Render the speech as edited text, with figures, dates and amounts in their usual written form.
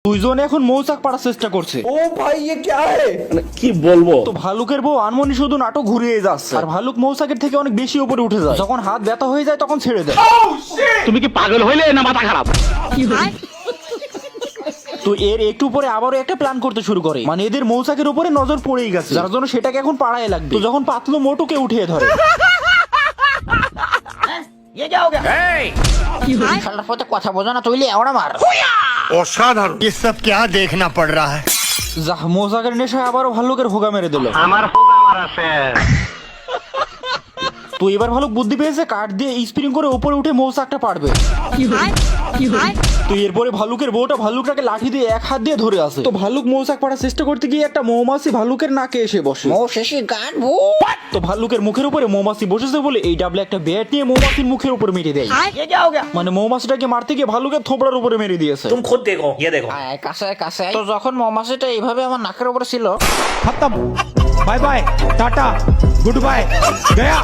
দুইজনে এখন মৌচাক পাড়ার চেষ্টা করছে। ও ভাই ये क्या है? কি বলবো। তো ভালুকের বউ আনমনি শুধু নাটক ঘুরিয়ে যাচ্ছে, আর ভালুক মৌচাকের থেকে অনেক বেশি উপরে উঠে যায়। যখন হাত ব্যথা হয়ে যায় তখন ছেড়ে দেয়। তুমি কি পাগল হইলে না মাথা খারাপ? তো এর একটু পরে আবারও একটা প্ল্যান করতে শুরু করে, মানে এদের মৌচাকের উপরে নজর পড়েই গেছে, যার জন্য সেটাকে এখন পাড়ায় লাগবে। তো যখন পাতলু মোটুকে উঠিয়ে ধরে, শালার পথে কথা বোঝো না তুইলে ওরা মার। असाधारण ये सब क्या देखना पड़ रहा है। যা মৌচাকের নেশায় আবারও ভালুকের হোগা মেরে দিল। আমার হোগা মারা শেষ। তো এবার ভালুক বুদ্ধি পেয়েছে, কাঠ দিয়ে স্প্রিং করে উপরে উঠে মৌচাকটা পারবে। তো এরপরে ভালুকের বউটা ভালুকটাকে লাঠি দিয়ে এক হাত দিয়ে ধরে আছে। তো ভালুক মৌচাক পাড়ার চেষ্টা করতে গিয়ে একটা মৌমাছি ভালুকের নাকে এসে বসে। ও শেষে গান ভূ। তো ভালুকের মুখের উপরে মৌমাছি বসেছে বলে এই ডাবলে একটা ব্যাট নিয়ে মৌমাছির মুখের উপরে মেরে দেয়। মানে মৌমাছিটাকে মারতে গিয়ে ভালুকের থোবড়ার উপরে মেরে দিয়েছে। तुम खुद देखो, ये देखो। আয় কাছে কাছে। তো যখন মৌমাছিটা এইভাবে আমার নাকের উপরে ছিল, खत्म। Bye bye, tata, good bye, गया।